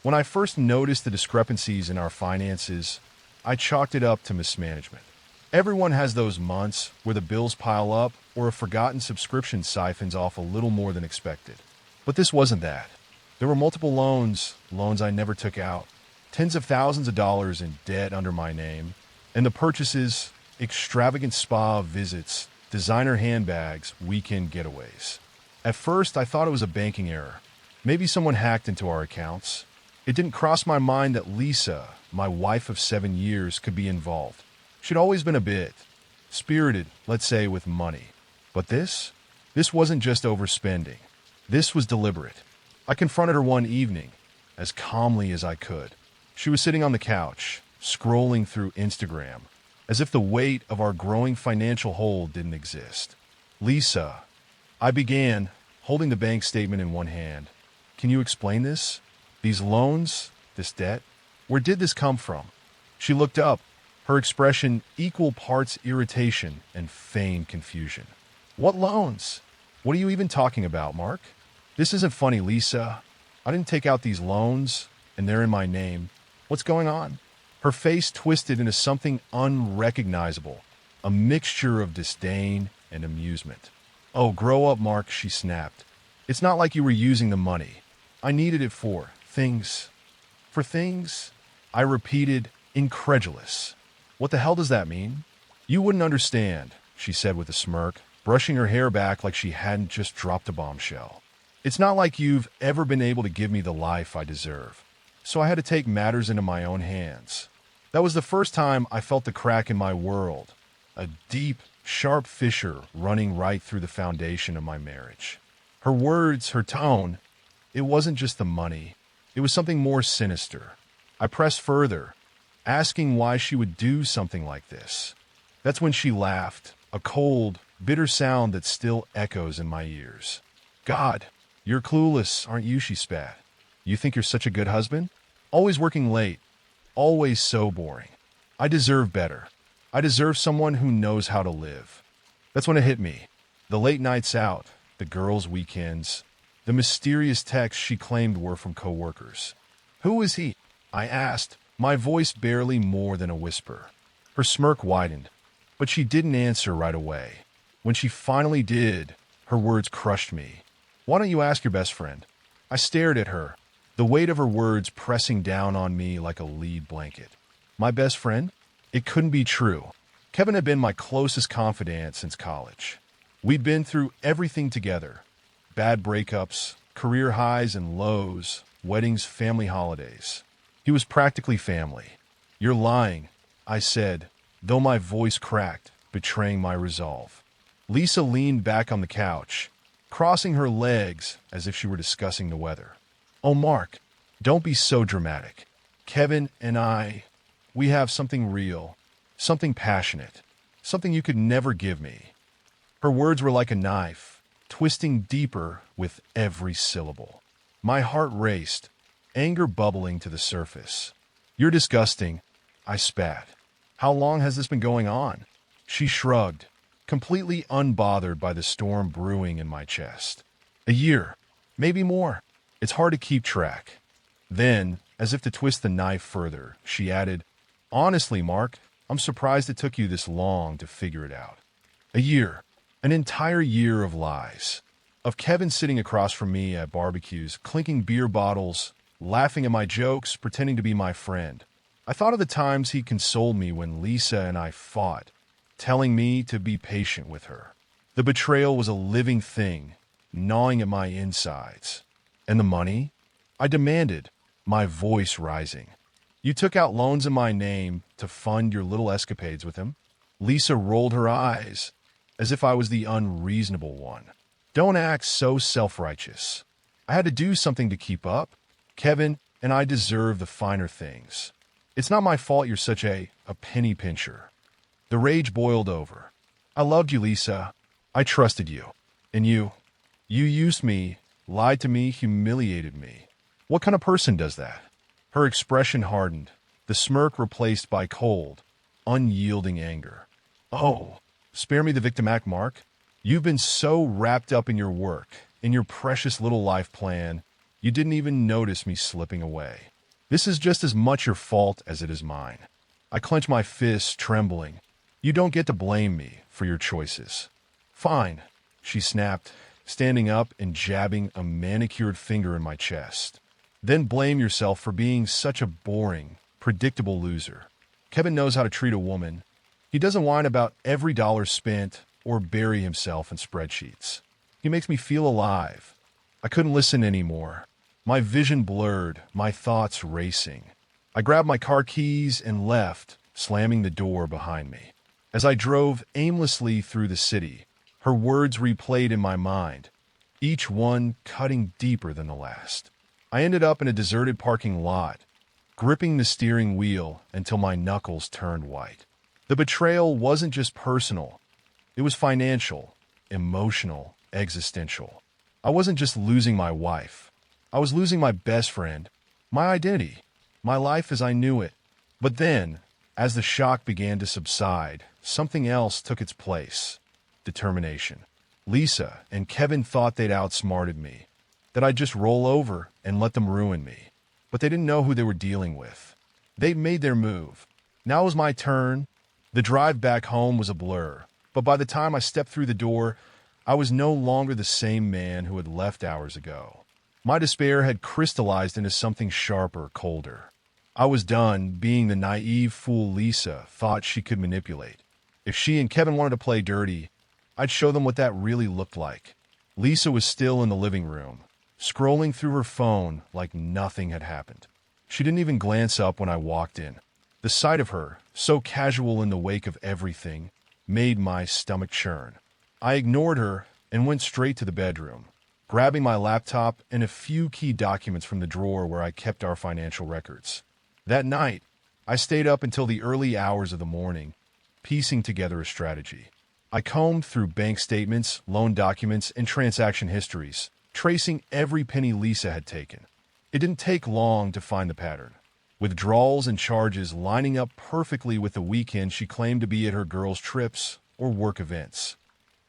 When I first noticed the discrepancies in our finances, I chalked it up to mismanagement. Everyone has those months where the bills pile up or a forgotten subscription siphons off a little more than expected. But this wasn't that. There were multiple loans I never took out, tens of thousands of dollars in debt under my name, and the purchases, extravagant spa visits, designer handbags, weekend getaways. At first, I thought it was a banking error. Maybe someone hacked into our accounts. It didn't cross my mind that Lisa, my wife of 7 years, could be involved. She'd always been a bit spirited, let's say, with money. But this wasn't just overspending. This was deliberate. I confronted her one evening, as calmly as I could. She was sitting on the couch, scrolling through Instagram, as if the weight of our growing financial hole didn't exist. Lisa, I began, holding the bank statement in one hand. Can you explain this? These loans? This debt? Where did this come from? She looked up, her expression equal parts irritation and feigned confusion. What loans? What are you even talking about, Mark? This isn't funny, Lisa. I didn't take out these loans, and they're in my name. What's going on? Her face twisted into something unrecognizable, a mixture of disdain and amusement. Oh, grow up, Mark, she snapped. It's not like you were using the money. I needed it for things. For things? I repeated, incredulous. What the hell does that mean? You wouldn't understand, she said with a smirk, brushing her hair back like she hadn't just dropped a bombshell. It's not like you've ever been able to give me the life I deserve. So I had to take matters into my own hands. That was the first time I felt the crack in my world, a deep, sharp fissure running right through the foundation of my marriage. Her words, her tone, it wasn't just the money. It was something more sinister. I pressed further, asking why she would do something like this. That's when she laughed, a cold, bitter sound that still echoes in my ears. God, you're clueless, aren't you, she spat. You think you're such a good husband? Always working late. Always so boring. I deserve better. I deserve someone who knows how to live. That's when it hit me. The late nights out, the girls' weekends, the mysterious texts she claimed were from coworkers. Who was he? I asked, my voice barely more than a whisper. Her smirk widened, but she didn't answer right away. When she finally did, her words crushed me. Why don't you ask your best friend? I stared at her, the weight of her words pressing down on me like a lead blanket. My best friend? It couldn't be true. Kevin had been my closest confidant since college. We'd been through everything together. Bad breakups, career highs and lows, weddings, family holidays. He was practically family. You're lying, I said, though my voice cracked, betraying my resolve. Lisa leaned back on the couch, crossing her legs as if she were discussing the weather. Oh, Mark, don't be so dramatic. Kevin and we have something real, something passionate, something you could never give me. Her words were like a knife, twisting deeper with every syllable. My heart raced, anger bubbling to the surface. You're disgusting, I spat. How long has this been going on? She shrugged, completely unbothered by the storm brewing in my chest. A year, maybe more. It's hard to keep track. Then, as if to twist the knife further, she added, honestly, Mark, I'm surprised it took you this long to figure it out. A year. An entire year of lies. Of Kevin sitting across from me at barbecues, clinking beer bottles, laughing at my jokes, pretending to be my friend. I thought of the times he consoled me when Lisa and I fought, telling me to be patient with her. The betrayal was a living thing, gnawing at my insides. And the money? I demanded, my voice rising. You took out loans in my name to fund your little escapades with him? Lisa rolled her eyes, as if I was the unreasonable one. Don't act so self-righteous. I had to do something to keep up. Kevin and I deserve the finer things. It's not my fault you're such a penny pincher. The rage boiled over. I loved you, Lisa. I trusted you. And you used me, lied to me, humiliated me. What kind of person does that? Her expression hardened, the smirk replaced by cold, unyielding anger. Oh, spare me the victim act, Mark. You've been so wrapped up in your work, in your precious little life plan, You didn't even notice me slipping away. This is just as much your fault as it is mine. I clench my fists, trembling. You don't get to blame me for your choices. Fine, she snapped, standing up and jabbing a manicured finger in my chest. Then blame yourself for being such a boring, predictable loser. Kevin knows how to treat a woman. He doesn't whine about every dollar spent or bury himself in spreadsheets. He makes me feel alive. I couldn't listen anymore. My vision blurred, my thoughts racing. I grabbed my car keys and left, slamming the door behind me. As I drove aimlessly through the city, her words replayed in my mind, each one cutting deeper than the last. I ended up in a deserted parking lot, gripping the steering wheel until my knuckles turned white. The betrayal wasn't just personal. It was financial, emotional, existential. I wasn't just losing my wife. I was losing my best friend, my identity, my life as I knew it. But then, as the shock began to subside, something else took its place. Determination. Lisa and Kevin thought they'd outsmarted me, that I'd just roll over and let them ruin me. But they didn't know who they were dealing with. They made their move. Now it was my turn. The drive back home was a blur, but by the time I stepped through the door, I was no longer the same man who had left hours ago. My despair had crystallized into something sharper, colder. I was done being the naive fool Lisa thought she could manipulate. If she and Kevin wanted to play dirty, I'd show them what that really looked like. Lisa was still in the living room, scrolling through her phone like nothing had happened. She didn't even glance up when I walked in. The sight of her, so casual in the wake of everything, made my stomach churn. I ignored her and went straight to the bedroom, grabbing my laptop and a few key documents from the drawer where I kept our financial records. That night, I stayed up until the early hours of the morning, piecing together a strategy. I combed through bank statements, loan documents, and transaction histories, tracing every penny Lisa had taken. It didn't take long to find the pattern. Withdrawals and charges lining up perfectly with the weekend she claimed to be at her girls' trips or work events.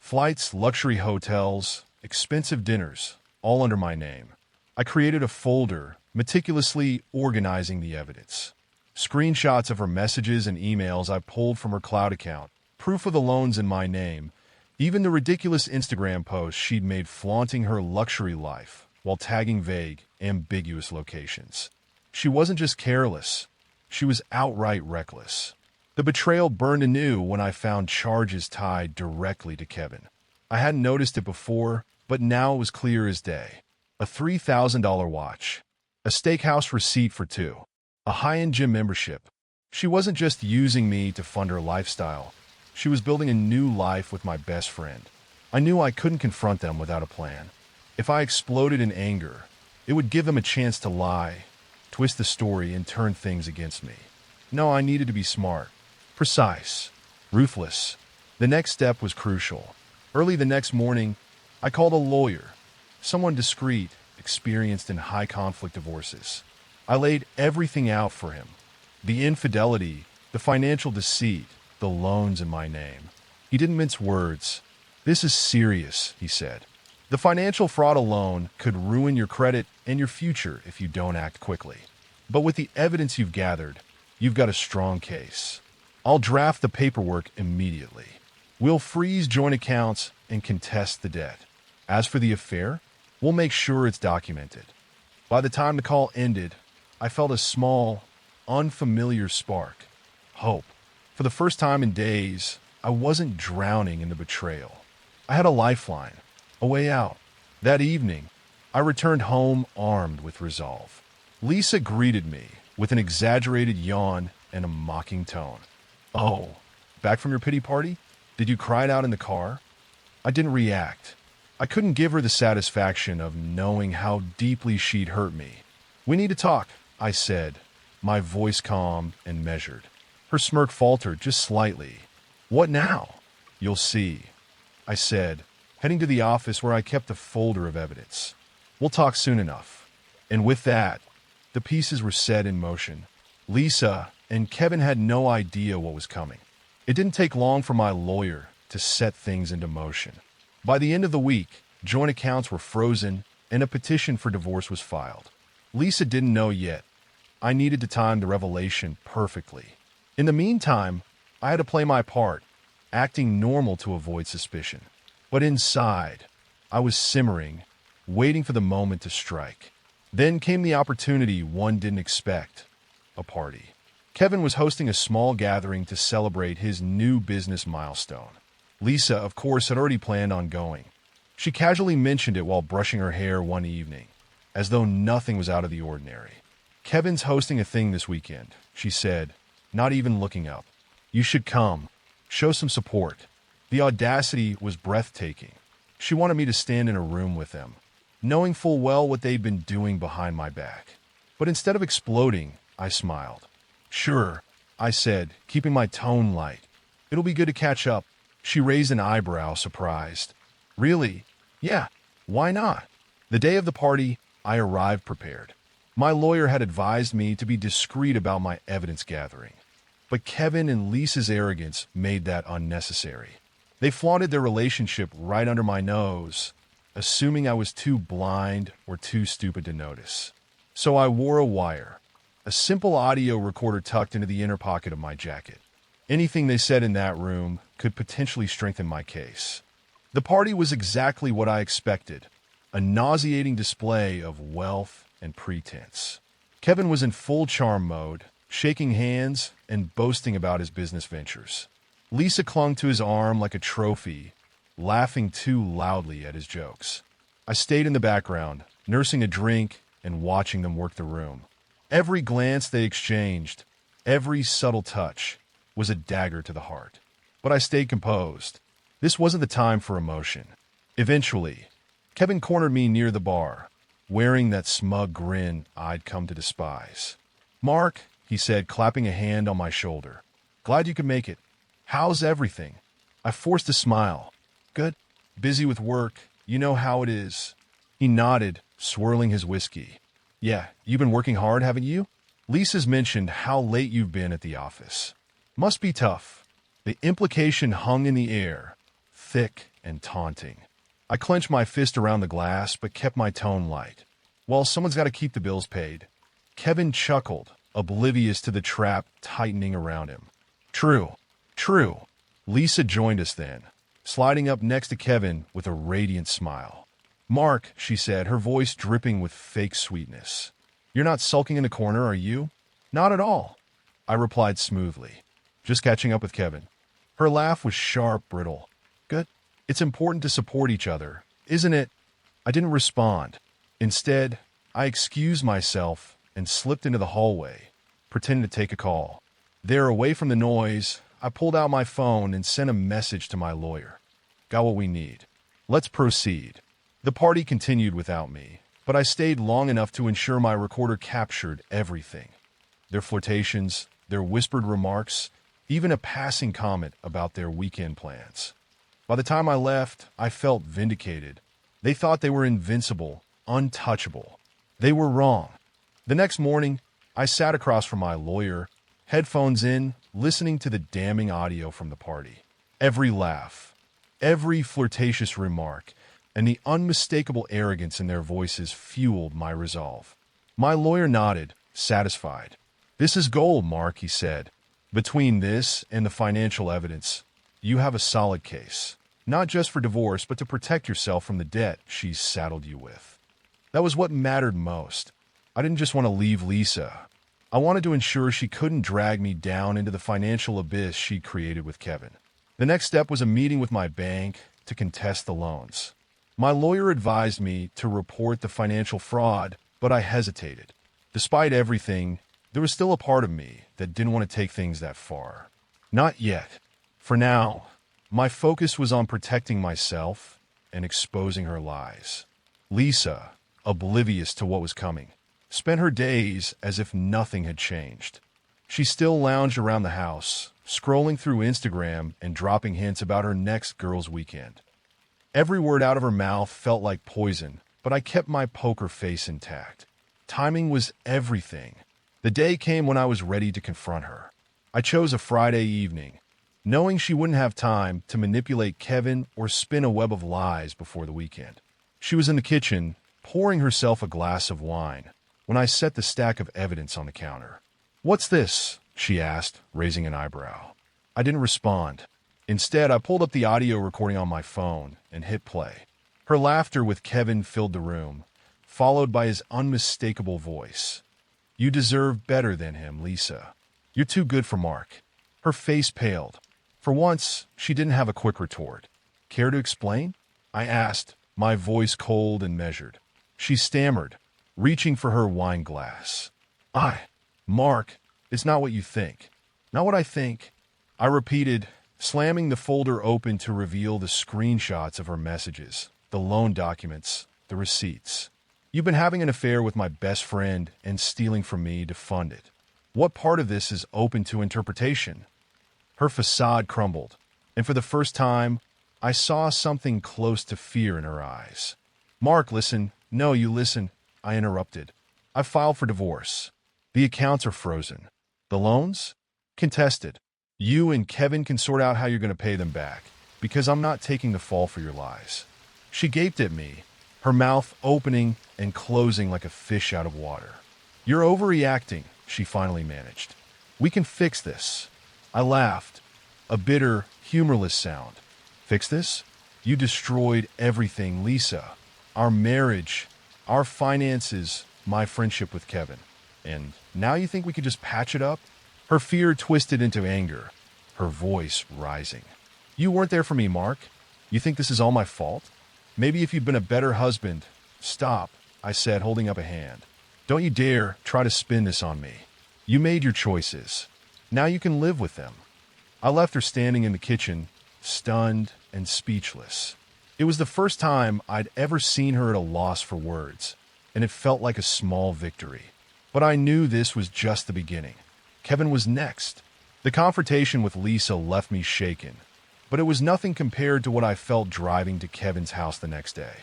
Flights, luxury hotels, expensive dinners, all under my name. I created a folder, meticulously organizing the evidence. Screenshots of her messages and emails I pulled from her cloud account, proof of the loans in my name, even the ridiculous Instagram posts she'd made flaunting her luxury life while tagging vague, ambiguous locations. She wasn't just careless, she was outright reckless. The betrayal burned anew when I found charges tied directly to Kevin. I hadn't noticed it before, but now it was clear as day. A $3,000 watch, a steakhouse receipt for two, a high-end gym membership. She wasn't just using me to fund her lifestyle. She was building a new life with my best friend. I knew I couldn't confront them without a plan. If I exploded in anger, it would give them a chance to lie, twist the story, and turn things against me. No, I needed to be smart, precise, ruthless. The next step was crucial. Early the next morning, I called a lawyer, someone discreet, experienced in high-conflict divorces. I laid everything out for him. The infidelity, the financial deceit, the loans in my name. He didn't mince words. "This is serious," he said. "The financial fraud alone could ruin your credit and your future if you don't act quickly. But with the evidence you've gathered, you've got a strong case. I'll draft the paperwork immediately. We'll freeze joint accounts and contest the debt. As for the affair, we'll make sure it's documented." By the time the call ended, I felt a small, unfamiliar spark. Hope. For the first time in days, I wasn't drowning in the betrayal. I had a lifeline, a way out. That evening, I returned home armed with resolve. Lisa greeted me with an exaggerated yawn and a mocking tone. "Oh, back from your pity party? Did you cry it out in the car?" I didn't react. I couldn't give her the satisfaction of knowing how deeply she'd hurt me. "We need to talk," I said, my voice calm and measured. Her smirk faltered just slightly. "What now?" "You'll see," I said, heading to the office where I kept a folder of evidence. "We'll talk soon enough." And with that, the pieces were set in motion. Lisa and Kevin had no idea what was coming. It didn't take long for my lawyer to set things into motion. By the end of the week, joint accounts were frozen and a petition for divorce was filed. Lisa didn't know yet. I needed to time the revelation perfectly. In the meantime, I had to play my part, acting normal to avoid suspicion. But inside, I was simmering, waiting for the moment to strike. Then came the opportunity one didn't expect: a party. Kevin was hosting a small gathering to celebrate his new business milestone. Lisa, of course, had already planned on going. She casually mentioned it while brushing her hair one evening, as though nothing was out of the ordinary. "Kevin's hosting a thing this weekend," she said, not even looking up. "You should come. Show some support." The audacity was breathtaking. She wanted me to stand in a room with them, knowing full well what they'd been doing behind my back. But instead of exploding, I smiled. "Sure," I said, keeping my tone light. "It'll be good to catch up." She raised an eyebrow, surprised. "Really? Yeah, why not?" The day of the party, I arrived prepared. My lawyer had advised me to be discreet about my evidence gathering. But Kevin and Lisa's arrogance made that unnecessary. They flaunted their relationship right under my nose, assuming I was too blind or too stupid to notice. So I wore a wire, a simple audio recorder tucked into the inner pocket of my jacket. Anything they said in that room could potentially strengthen my case. The party was exactly what I expected: a nauseating display of wealth and pretense. Kevin was in full charm mode, shaking hands and boasting about his business ventures. Lisa clung to his arm like a trophy, laughing too loudly at his jokes. I stayed in the background, nursing a drink and watching them work the room. Every glance they exchanged, every subtle touch, was a dagger to the heart. But I stayed composed. This wasn't the time for emotion. Eventually, Kevin cornered me near the bar, wearing that smug grin I'd come to despise. "Mark," he said, clapping a hand on my shoulder. "Glad you could make it. How's everything?" I forced a smile. "Good. Busy with work. You know how it is." He nodded, swirling his whiskey. "Yeah, you've been working hard, haven't you? Lisa's mentioned how late you've been at the office. Must be tough." The implication hung in the air, thick and taunting. I clenched my fist around the glass, but kept my tone light. "Well, someone's got to keep the bills paid." Kevin chuckled, oblivious to the trap tightening around him. "True, true." Lisa joined us then, sliding up next to Kevin with a radiant smile. "Mark," she said, her voice dripping with fake sweetness. "You're not sulking in the corner, are you?" "Not at all," I replied smoothly. "Just catching up with Kevin." Her laugh was sharp, brittle. "Good. It's important to support each other, isn't it?" I didn't respond. Instead, I excused myself and slipped into the hallway, pretending to take a call. There, away from the noise, I pulled out my phone and sent a message to my lawyer. "Got what we need. Let's proceed." The party continued without me, but I stayed long enough to ensure my recorder captured everything. Their flirtations, their whispered remarks, even a passing comment about their weekend plans. By the time I left, I felt vindicated. They thought they were invincible, untouchable. They were wrong. The next morning, I sat across from my lawyer, headphones in, listening to the damning audio from the party. Every laugh, every flirtatious remark, and the unmistakable arrogance in their voices fueled my resolve. My lawyer nodded, satisfied. "This is gold, Mark," he said. "Between this and the financial evidence, you have a solid case. Not just for divorce, but to protect yourself from the debt she's saddled you with." That was what mattered most. I didn't just want to leave Lisa. I wanted to ensure she couldn't drag me down into the financial abyss she'd created with Kevin. The next step was a meeting with my bank to contest the loans. My lawyer advised me to report the financial fraud, but I hesitated. Despite everything, there was still a part of me that didn't want to take things that far. Not yet. For now, my focus was on protecting myself and exposing her lies. Lisa, oblivious to what was coming, spent her days as if nothing had changed. She still lounged around the house, scrolling through Instagram and dropping hints about her next girls' weekend. Every word out of her mouth felt like poison, but I kept my poker face intact. Timing was everything. The day came when I was ready to confront her. I chose a Friday evening, knowing she wouldn't have time to manipulate Kevin or spin a web of lies before the weekend. She was in the kitchen, pouring herself a glass of wine, when I set the stack of evidence on the counter. "What's this?" she asked, raising an eyebrow. I didn't respond. Instead, I pulled up the audio recording on my phone and hit play. Her laughter with Kevin filled the room, followed by his unmistakable voice. "You deserve better than him, Lisa. You're too good for Mark." Her face paled. For once, she didn't have a quick retort. "Care to explain?" I asked, my voice cold and measured. She stammered, reaching for her wine glass. Mark, it's not what you think." "Not what I think," I repeated, slamming the folder open to reveal the screenshots of her messages, the loan documents, the receipts. "You've been having an affair with my best friend and stealing from me to fund it. What part of this is open to interpretation?" Her facade crumbled, and for the first time, I saw something close to fear in her eyes. "Mark, listen." "No, you listen," I interrupted. "I filed for divorce. The accounts are frozen. The loans? Contested. You and Kevin can sort out how you're going to pay them back, because I'm not taking the fall for your lies." She gaped at me, her mouth opening and closing like a fish out of water. "You're overreacting," she finally managed. "We can fix this." I laughed, a bitter, humorless sound. "Fix this? You destroyed everything, Lisa. Our marriage, our finances, my friendship with Kevin. And now you think we could just patch it up?" Her fear twisted into anger, her voice rising. "You weren't there for me, Mark. You think this is all my fault? Maybe if you'd been a better husband—" "Stop," I said, holding up a hand. "Don't you dare try to spin this on me. You made your choices. Now you can live with them." I left her standing in the kitchen, stunned and speechless. It was the first time I'd ever seen her at a loss for words, and it felt like a small victory. But I knew this was just the beginning. Kevin was next. The confrontation with Lisa left me shaken, but it was nothing compared to what I felt driving to Kevin's house the next day.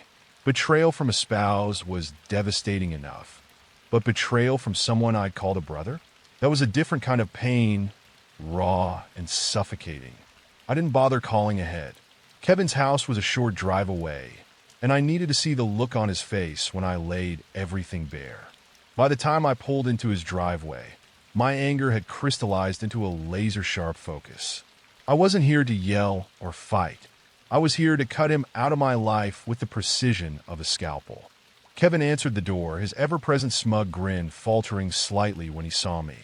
Betrayal from a spouse was devastating enough, but betrayal from someone I'd called a brother? That was a different kind of pain, raw and suffocating. I didn't bother calling ahead. Kevin's house was a short drive away, and I needed to see the look on his face when I laid everything bare. By the time I pulled into his driveway, my anger had crystallized into a laser-sharp focus. I wasn't here to yell or fight. I was here to cut him out of my life with the precision of a scalpel. Kevin answered the door, his ever-present smug grin faltering slightly when he saw me.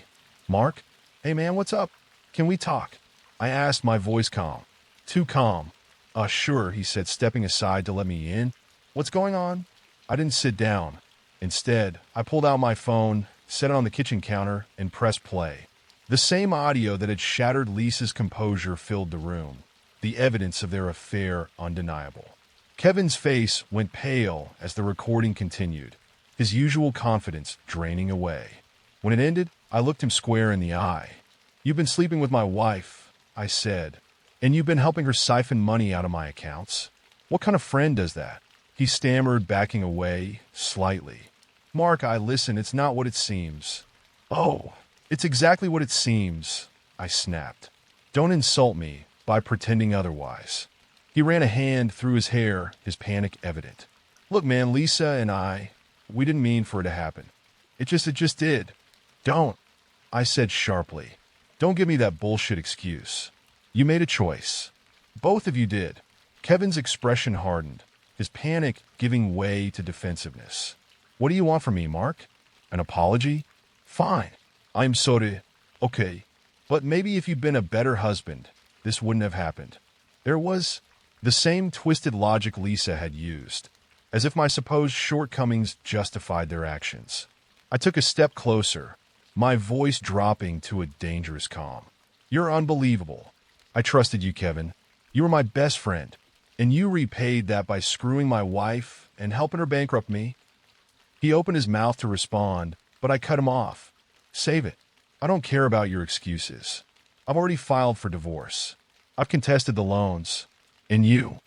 "Mark? Hey man, what's up? Can we talk?" I asked, my voice calm. Too calm. Sure," he said, stepping aside to let me in. "What's going on?" I didn't sit down. Instead, I pulled out my phone, set it on the kitchen counter, and pressed play. The same audio that had shattered Lisa's composure filled the room, the evidence of their affair undeniable. Kevin's face went pale as the recording continued, his usual confidence draining away. When it ended, I looked him square in the eye. "You've been sleeping with my wife," I said, "and you've been helping her siphon money out of my accounts. What kind of friend does that?" He stammered, backing away, slightly. "Mark, listen, it's not what it seems." "Oh, it's exactly what it seems," I snapped. "Don't insult me by pretending otherwise." He ran a hand through his hair, his panic evident. "Look, man, Lisa and we didn't mean for it to happen. It just did." "Don't," I said sharply. "Don't give me that bullshit excuse. You made a choice. Both of you did." Kevin's expression hardened, his panic giving way to defensiveness. "What do you want from me, Mark? An apology? Fine. I'm sorry. Okay. But maybe if you'd been a better husband, this wouldn't have happened." There was the same twisted logic Lisa had used, as if my supposed shortcomings justified their actions. I took a step closer, my voice dropping to a dangerous calm. "You're unbelievable. I trusted you, Kevin. You were my best friend, and you repaid that by screwing my wife and helping her bankrupt me." He opened his mouth to respond, but I cut him off. "Save it. I don't care about your excuses. I've already filed for divorce. I've contested the loans. And you."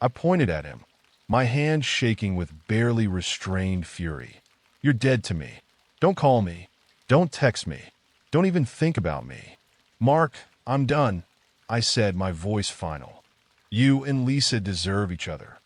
I pointed at him, my hand shaking with barely restrained fury. "You're dead to me. Don't call me. Don't text me. Don't even think about me." "Mark, I'm done," I said, my voice final. "You and Lisa deserve each other."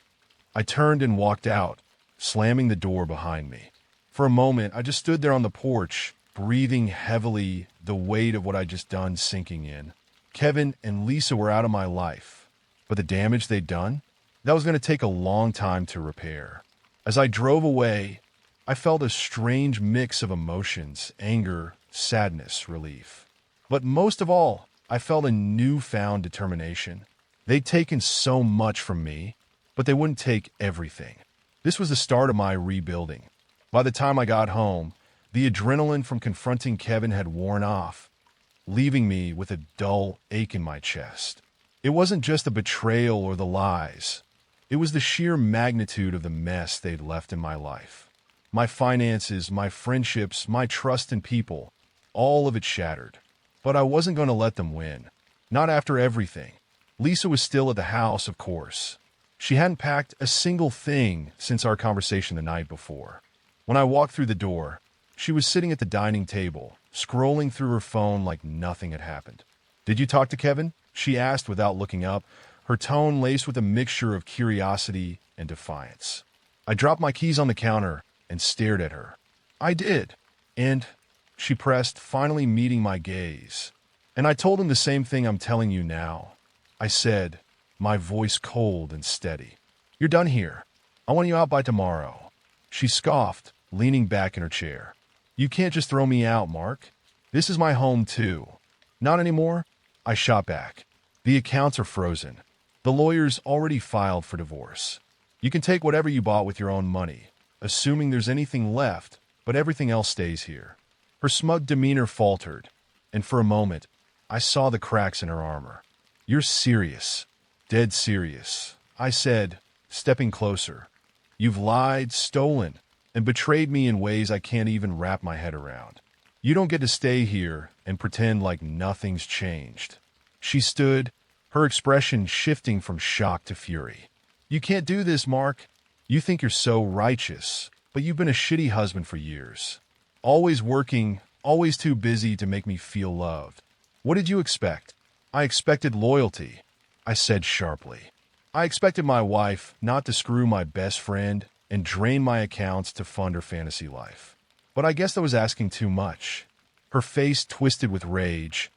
I turned and walked out, slamming the door behind me. For a moment, I just stood there on the porch, breathing heavily, the weight of what I'd just done sinking in. Kevin and Lisa were out of my life, but the damage they'd done, that was going to take a long time to repair. As I drove away, I felt a strange mix of emotions: anger, sadness, relief. But most of all, I felt a newfound determination. They'd taken so much from me, but they wouldn't take everything. This was the start of my rebuilding. By the time I got home, the adrenaline from confronting Kevin had worn off, leaving me with a dull ache in my chest. It wasn't just the betrayal or the lies. It was the sheer magnitude of the mess they'd left in my life. My finances, my friendships, my trust in people, all of it shattered. But I wasn't going to let them win. Not after everything. Lisa was still at the house, of course. She hadn't packed a single thing since our conversation the night before. When I walked through the door, she was sitting at the dining table, scrolling through her phone like nothing had happened. "Did you talk to Kevin?" she asked without looking up, her tone laced with a mixture of curiosity and defiance. I dropped my keys on the counter and stared at her. "I did." "And?" she pressed, finally meeting my gaze. "And I told him the same thing I'm telling you now," I said, my voice cold and steady. "You're done here. I want you out by tomorrow." She scoffed, leaning back in her chair. "You can't just throw me out, Mark. This is my home, too." "Not anymore," I shot back. "The accounts are frozen. The lawyers already filed for divorce. You can take whatever you bought with your own money, assuming there's anything left, but everything else stays here." Her smug demeanor faltered, and for a moment, I saw the cracks in her armor. "You're serious. Dead serious," I said, stepping closer. "You've lied, stolen, and betrayed me in ways I can't even wrap my head around. You don't get to stay here and pretend like nothing's changed." She stood, her expression shifting from shock to fury. "You can't do this, Mark. You think you're so righteous, but you've been a shitty husband for years. Always working, always too busy to make me feel loved. What did you expect?" "I expected loyalty," I said sharply. "I expected my wife not to screw my best friend and drain my accounts to fund her fantasy life. But I guess I was asking too much." Her face twisted with rage,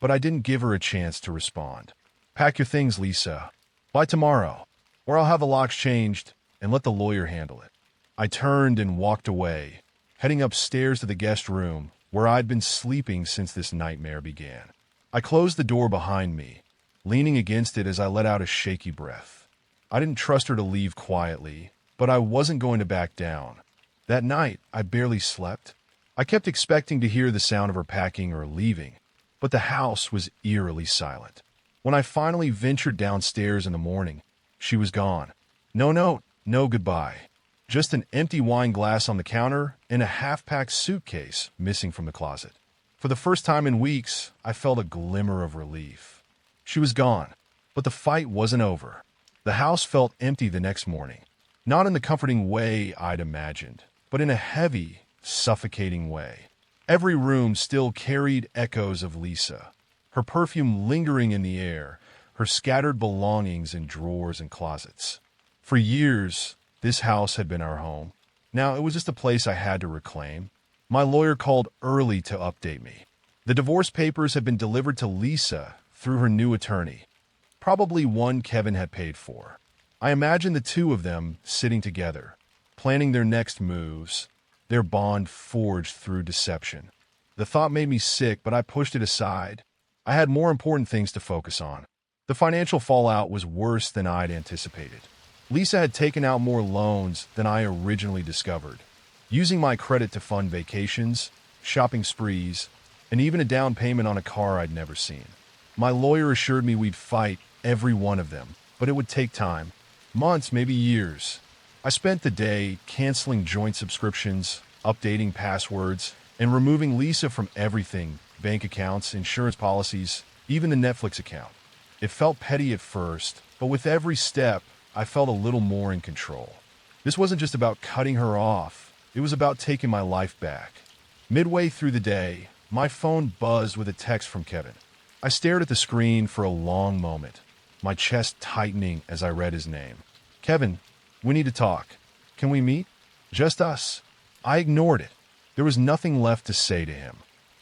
but I didn't give her a chance to respond. "Pack your things, Lisa. By tomorrow, or I'll have the locks changed and let the lawyer handle it." I turned and walked away, heading upstairs to the guest room where I'd been sleeping since this nightmare began. I closed the door behind me, leaning against it as I let out a shaky breath. I didn't trust her to leave quietly, but I wasn't going to back down. That night, I barely slept. I kept expecting to hear the sound of her packing or leaving, but the house was eerily silent. When I finally ventured downstairs in the morning, she was gone. No note, no goodbye. Just an empty wine glass on the counter and a half-packed suitcase missing from the closet. For the first time in weeks, I felt a glimmer of relief. She was gone, but the fight wasn't over. The house felt empty the next morning. Not in the comforting way I'd imagined, but in a heavy, suffocating way. Every room still carried echoes of Lisa, her perfume lingering in the air, her scattered belongings in drawers and closets. For years, this house had been our home. Now it was just a place I had to reclaim. My lawyer called early to update me. The divorce papers had been delivered to Lisa through her new attorney, probably one Kevin had paid for. I imagined the two of them sitting together, planning their next moves, their bond forged through deception. The thought made me sick, but I pushed it aside. I had more important things to focus on. The financial fallout was worse than I'd anticipated. Lisa had taken out more loans than I originally discovered, using my credit to fund vacations, shopping sprees, and even a down payment on a car I'd never seen. My lawyer assured me we'd fight every one of them, but it would take time. Months, maybe years. I spent the day canceling joint subscriptions, updating passwords, and removing Lisa from everything: bank accounts, insurance policies, even the Netflix account. It felt petty at first, but with every step, I felt a little more in control. This wasn't just about cutting her off, it was about taking my life back. Midway through the day, my phone buzzed with a text from Kevin. I stared at the screen for a long moment, my chest tightening as I read his name. "Kevin, we need to talk." Can we meet? Just us. I ignored it. There was nothing left to say to him.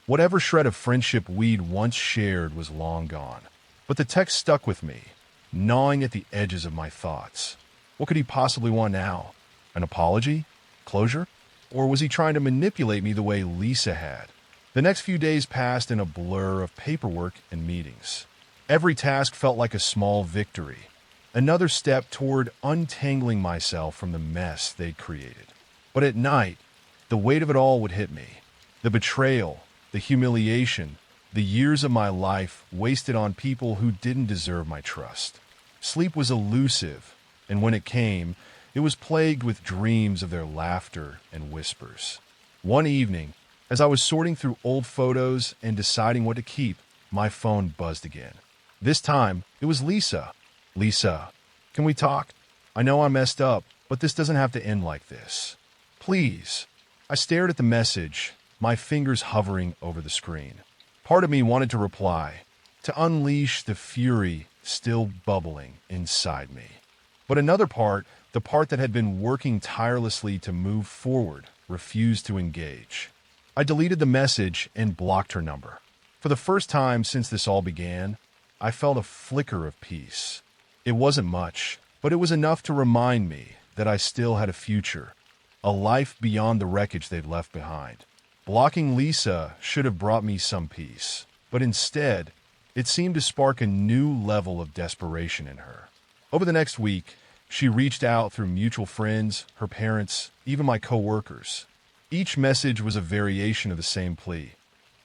Whatever shred of friendship we'd once shared was long gone. But the text stuck with me, gnawing at the edges of my thoughts. What could he possibly want now? An apology? Closure? Or was he trying to manipulate me the way Lisa had? The next few days passed in a blur of paperwork and meetings. Every task felt like a small victory, another step toward untangling myself from the mess they'd created. But at night, the weight of it all would hit me. The betrayal, the humiliation, the years of my life wasted on people who didn't deserve my trust. Sleep was elusive, and when it came, it was plagued with dreams of their laughter and whispers. One evening, as I was sorting through old photos and deciding what to keep, my phone buzzed again. This time, it was Lisa. Lisa, can we talk? I know I messed up, but this doesn't have to end like this. Please. I stared at the message, my fingers hovering over the screen. Part of me wanted to reply, to unleash the fury still bubbling inside me. But another part, the part that had been working tirelessly to move forward, refused to engage. I deleted the message and blocked her number. For the first time since this all began, I felt a flicker of peace. It wasn't much, but it was enough to remind me that I still had a future, a life beyond the wreckage they'd left behind. Blocking Lisa should have brought me some peace, but instead, it seemed to spark a new level of desperation in her. Over the next week, she reached out through mutual friends, her parents, even my coworkers. Each message was a variation of the same plea.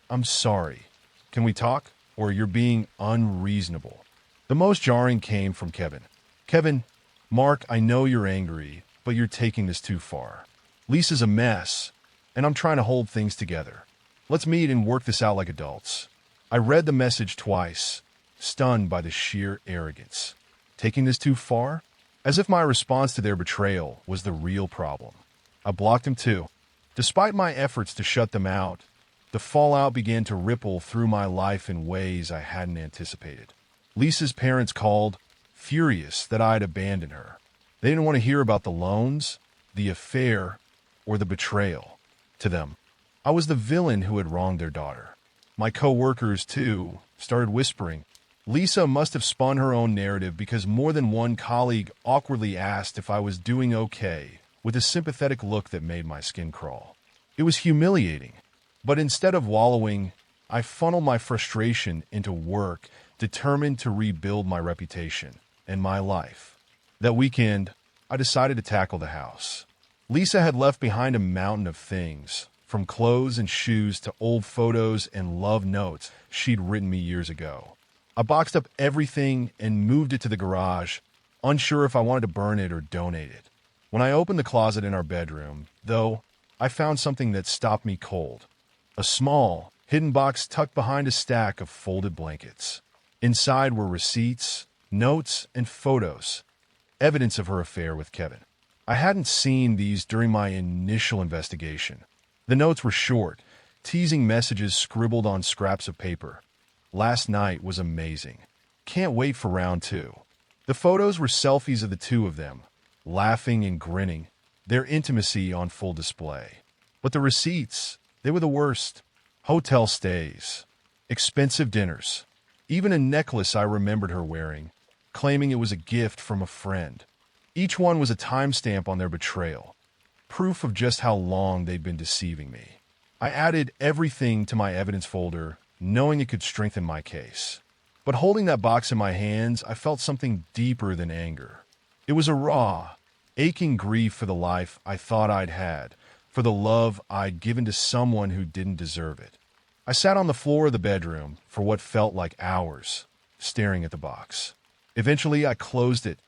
I'm sorry. Can we talk? Or you're being unreasonable. The most jarring came from Kevin. Kevin, Mark, I know you're angry, but you're taking this too far. Lisa's a mess, and I'm trying to hold things together. Let's meet and work this out like adults. I read the message twice, stunned by the sheer arrogance. Taking this too far? As if my response to their betrayal was the real problem. I blocked him too. Despite my efforts to shut them out, the fallout began to ripple through my life in ways I hadn't anticipated. Lisa's parents called, furious that I'd abandoned her. They didn't want to hear about the loans, the affair, or the betrayal. To them, I was the villain who had wronged their daughter. My co-workers, too, started whispering. Lisa must have spun her own narrative because more than one colleague awkwardly asked if I was doing okay, with a sympathetic look that made my skin crawl. It was humiliating, but instead of wallowing, I funneled my frustration into work, determined to rebuild my reputation and my life. That weekend, I decided to tackle the house. Lisa had left behind a mountain of things, from clothes and shoes to old photos and love notes she'd written me years ago. I boxed up everything and moved it to the garage, unsure if I wanted to burn it or donate it. When I opened the closet in our bedroom, though, I found something that stopped me cold. A small, hidden box tucked behind a stack of folded blankets. Inside were receipts, notes, and photos, evidence of her affair with Kevin. I hadn't seen these during my initial investigation. The notes were short, teasing messages scribbled on scraps of paper. Last night was amazing. Can't wait for round two. The photos were selfies of the two of them, laughing and grinning, their intimacy on full display. But the receipts, they were the worst. Hotel stays, expensive dinners, even a necklace I remembered her wearing, claiming it was a gift from a friend. Each one was a timestamp on their betrayal, proof of just how long they'd been deceiving me. I added everything to my evidence folder, knowing it could strengthen my case. But holding that box in my hands, I felt something deeper than anger. It was a raw, aching grief for the life I thought I'd had, for the love I'd given to someone who didn't deserve it. I sat on the floor of the bedroom for what felt like hours, staring at the box. Eventually, I closed it,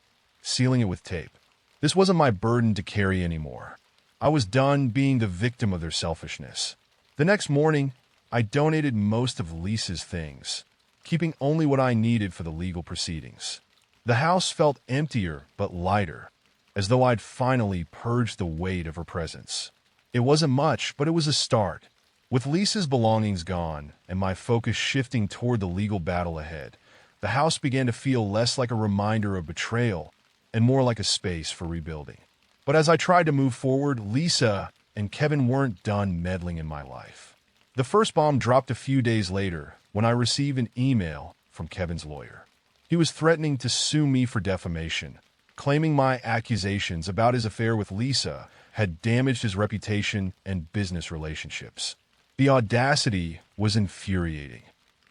sealing it with tape. This wasn't my burden to carry anymore. I was done being the victim of their selfishness. The next morning, I donated most of Lisa's things, keeping only what I needed for the legal proceedings. The house felt emptier but lighter, as though I'd finally purged the weight of her presence. It wasn't much, but it was a start. With Lisa's belongings gone and my focus shifting toward the legal battle ahead, the house began to feel less like a reminder of betrayal and more like a space for rebuilding. But But as I tried to move forward, Lisa and Kevin weren't done meddling in my life. The first bomb dropped a few days later when I received an email from Kevin's lawyer. He was threatening to sue me for defamation, claiming my accusations about his affair with Lisa had damaged his reputation and business relationships. The audacity was infuriating.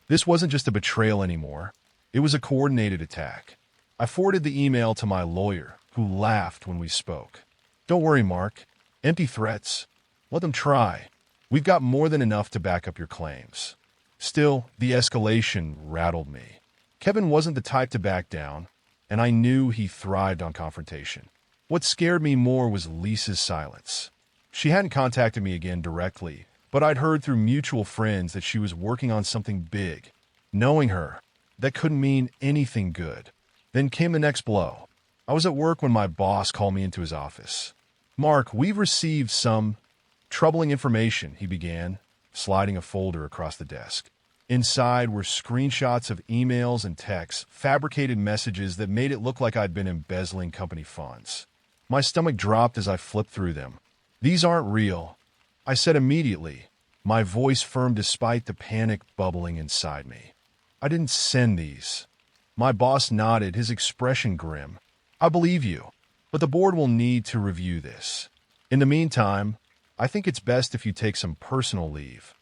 This wasn't just a betrayal anymore. It was a coordinated attack. I forwarded the email to my lawyer, who laughed when we spoke. "Don't worry, Mark. Empty threats. Let them try. We've got more than enough to back up your claims." Still, the escalation rattled me. Kevin wasn't the type to back down, and I knew he thrived on confrontation. What scared me more was Lisa's silence. She hadn't contacted me again directly, but I'd heard through mutual friends that she was working on something big. Knowing her, that couldn't mean anything good. Then came the next blow. I was at work when my boss called me into his office. "Mark, we've received some troubling information," he began, sliding a folder across the desk. Inside were screenshots of emails and texts, fabricated messages that made it look like I'd been embezzling company funds. My stomach dropped as I flipped through them. "These aren't real," I said immediately, my voice firm despite the panic bubbling inside me. "I didn't send these." My boss nodded, his expression grim. "I believe you, but the board will need to review this. In the meantime, I think it's best if you take some personal leave."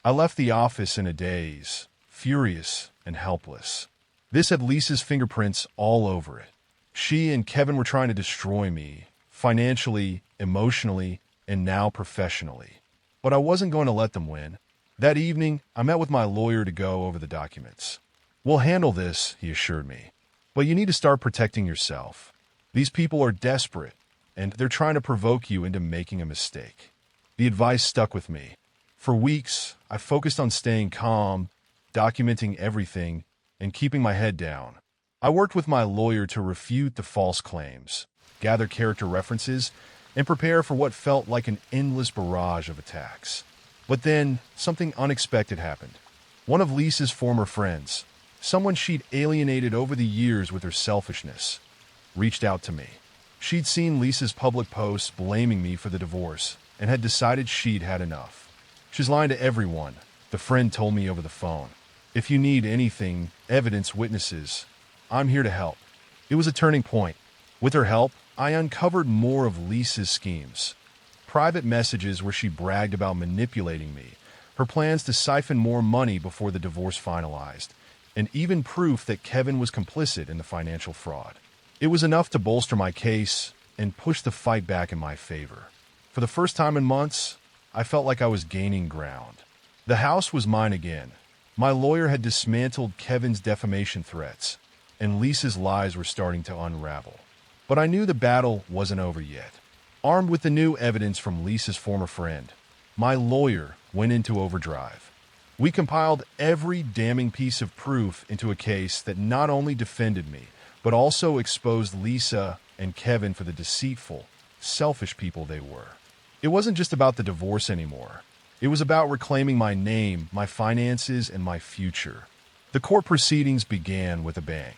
I left the office in a daze, furious and helpless. This had Lisa's fingerprints all over it. She and Kevin were trying to destroy me, financially, emotionally, and now professionally. But I wasn't going to let them win. That evening, I met with my lawyer to go over the documents. "We'll handle this," he assured me. "But you need to start protecting yourself. These people are desperate, and they're trying to provoke you into making a mistake." The advice stuck with me. For weeks, I focused on staying calm, documenting everything, and keeping my head down. I worked with my lawyer to refute the false claims, gather character references, and prepare for what felt like an endless barrage of attacks. But then, something unexpected happened. One of Lisa's former friends, someone she'd alienated over the years with her selfishness, reached out to me. She'd seen Lisa's public posts blaming me for the divorce and had decided she'd had enough. "She's lying to everyone," the friend told me over the phone. "If you need anything, evidence, witnesses, I'm here to help." It was a turning point. With her help, I uncovered more of Lisa's schemes. Private messages where she bragged about manipulating me, her plans to siphon more money before the divorce finalized, and even proof that Kevin was complicit in the financial fraud. It was enough to bolster my case and push the fight back in my favor. For the first time in months, I felt like I was gaining ground. The house was mine again. My lawyer had dismantled Kevin's defamation threats, and Lisa's lies were starting to unravel. But I knew the battle wasn't over yet. Armed with the new evidence from Lisa's former friend, my lawyer went into overdrive. We compiled every damning piece of proof into a case that not only defended me, but also exposed Lisa and Kevin for the deceitful, selfish people they were. It wasn't just about the divorce anymore. It was about reclaiming my name, my finances, and my future. The court proceedings began with a bang.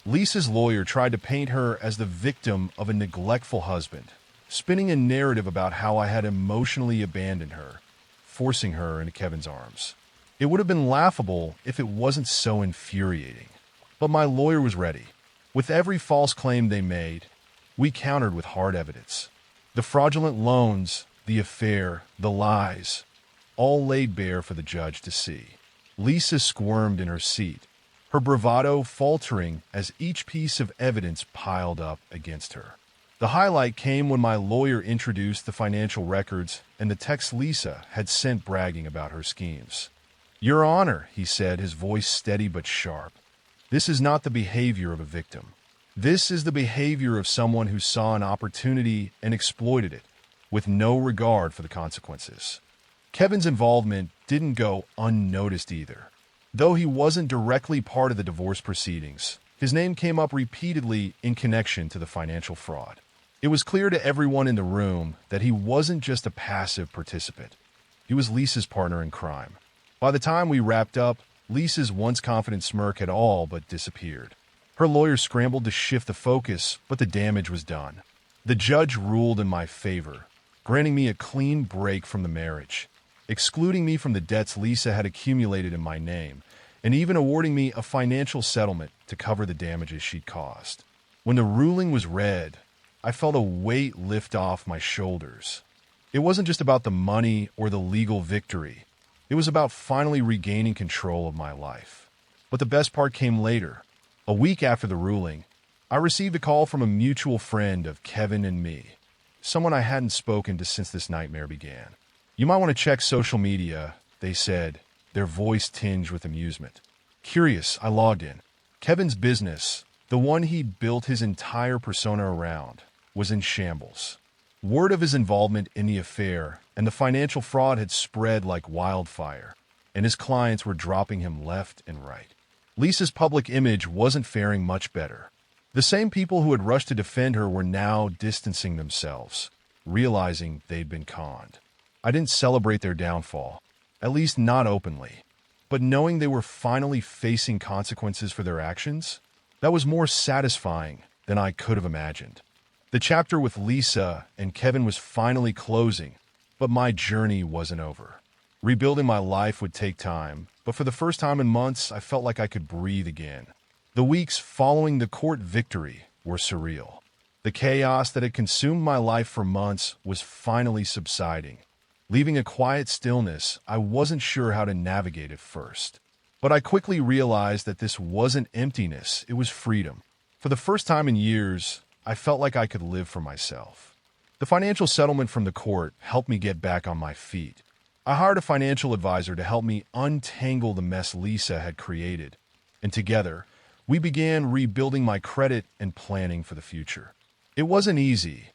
Lisa's lawyer tried to paint her as the victim of a neglectful husband, spinning a narrative about how I had emotionally abandoned her, forcing her into Kevin's arms. It would have been laughable if it wasn't so infuriating. But my lawyer was ready. With every false claim they made, we countered with hard evidence. The fraudulent loans, the affair, the lies, all laid bare for the judge to see. Lisa squirmed in her seat, her bravado faltering as each piece of evidence piled up against her. The highlight came when my lawyer introduced the financial records and the text Lisa had sent bragging about her schemes. "Your Honor," he said, his voice steady but sharp, "this is not the behavior of a victim. This is the behavior of someone who saw an opportunity and exploited it, with no regard for the consequences." Kevin's involvement didn't go unnoticed either. Though he wasn't directly part of the divorce proceedings, his name came up repeatedly in connection to the financial fraud. It was clear to everyone in the room that he wasn't just a passive participant. He was Lisa's partner in crime. By the time we wrapped up, Lisa's once confident smirk had all but disappeared. Her lawyer scrambled to shift the focus, but the damage was done. The judge ruled in my favor, granting me a clean break from the marriage, excluding me from the debts Lisa had accumulated in my name, and even awarding me a financial settlement to cover the damages she'd caused. When the ruling was read, I felt a weight lift off my shoulders. It wasn't just about the money or the legal victory. It was about finally regaining control of my life. But the best part came later. A week after the ruling, I received a call from a mutual friend of Kevin and me, someone I hadn't spoken to since this nightmare began. "You might want to check social media," they said, their voice tinged with amusement. Curious, I logged in. Kevin's business, the one he'd built his entire persona around, was in shambles. Word of his involvement in the affair and the financial fraud had spread like wildfire, and his clients were dropping him left and right. Lisa's public image wasn't faring much better. The same people who had rushed to defend her were now distancing themselves, realizing they'd been conned. I didn't celebrate their downfall, at least not openly, but knowing they were finally facing consequences for their actions, that was more satisfying than I could have imagined. The chapter with Lisa and Kevin was finally closing, but my journey wasn't over. Rebuilding my life would take time, but for the first time in months, I felt like I could breathe again. The weeks following the court victory were surreal. The chaos that had consumed my life for months was finally subsiding, leaving a quiet stillness I wasn't sure how to navigate at first. But I quickly realized that this wasn't emptiness, it was freedom. For the first time in years, I felt like I could live for myself. The financial settlement from the court helped me get back on my feet. I hired a financial advisor to help me untangle the mess Lisa had created, and together, we began rebuilding my credit and planning for the future. It wasn't easy.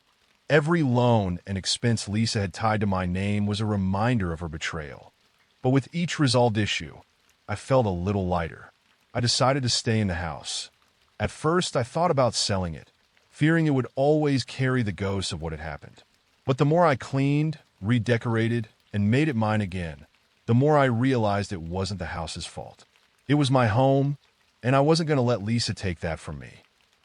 Every loan and expense Lisa had tied to my name was a reminder of her betrayal. But with each resolved issue, I felt a little lighter. I decided to stay in the house. At first, I thought about selling it, fearing it would always carry the ghost of what had happened. But the more I cleaned, redecorated, and made it mine again, the more I realized it wasn't the house's fault. It was my home, and I wasn't going to let Lisa take that from me.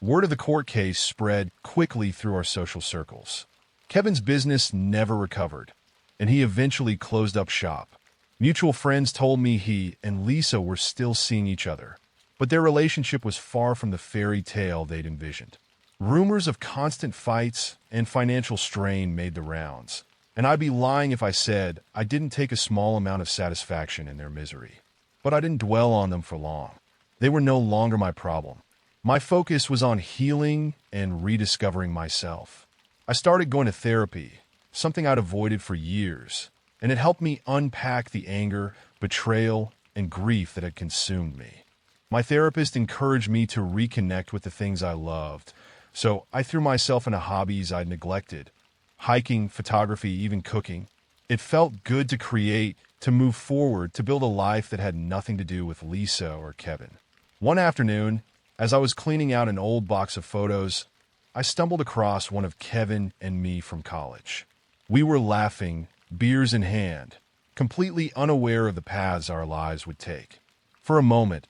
Word of the court case spread quickly through our social circles. Kevin's business never recovered, and he eventually closed up shop. Mutual friends told me he and Lisa were still seeing each other, but their relationship was far from the fairy tale they'd envisioned. Rumors of constant fights and financial strain made the rounds, and I'd be lying if I said I didn't take a small amount of satisfaction in their misery. But I didn't dwell on them for long. They were no longer my problem. My focus was on healing and rediscovering myself. I started going to therapy, something I'd avoided for years, and it helped me unpack the anger, betrayal, and grief that had consumed me. My therapist encouraged me to reconnect with the things I loved, so I threw myself into hobbies I'd neglected. Hiking, photography, even cooking. It felt good to create, to move forward, to build a life that had nothing to do with Lisa or Kevin. One afternoon, as I was cleaning out an old box of photos, I stumbled across one of Kevin and me from college. We were laughing, beers in hand, completely unaware of the paths our lives would take. For a moment,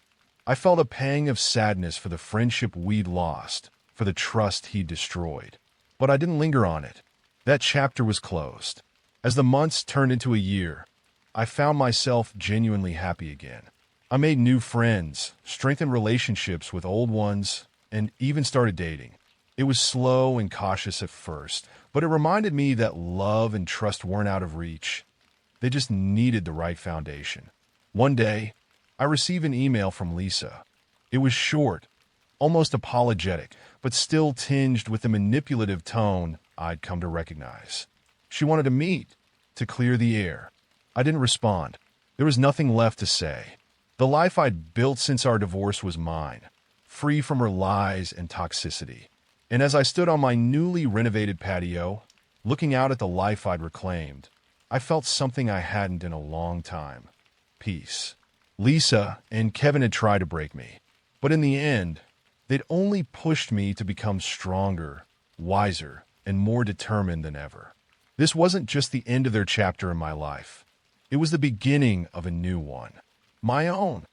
I felt a pang of sadness for the friendship we'd lost, for the trust he'd destroyed. But I didn't linger on it. That chapter was closed. As the months turned into a year, I found myself genuinely happy again. I made new friends, strengthened relationships with old ones, and even started dating. It was slow and cautious at first, but it reminded me that love and trust weren't out of reach. They just needed the right foundation. One day, I received an email from Lisa. It was short, almost apologetic, but still tinged with the manipulative tone I'd come to recognize. She wanted to meet, to clear the air. I didn't respond. There was nothing left to say. The life I'd built since our divorce was mine, free from her lies and toxicity. And as I stood on my newly renovated patio, looking out at the life I'd reclaimed, I felt something I hadn't in a long time. Peace. Lisa and Kevin had tried to break me, but in the end, they'd only pushed me to become stronger, wiser, and more determined than ever. This wasn't just the end of their chapter in my life. It was the beginning of a new one. My own.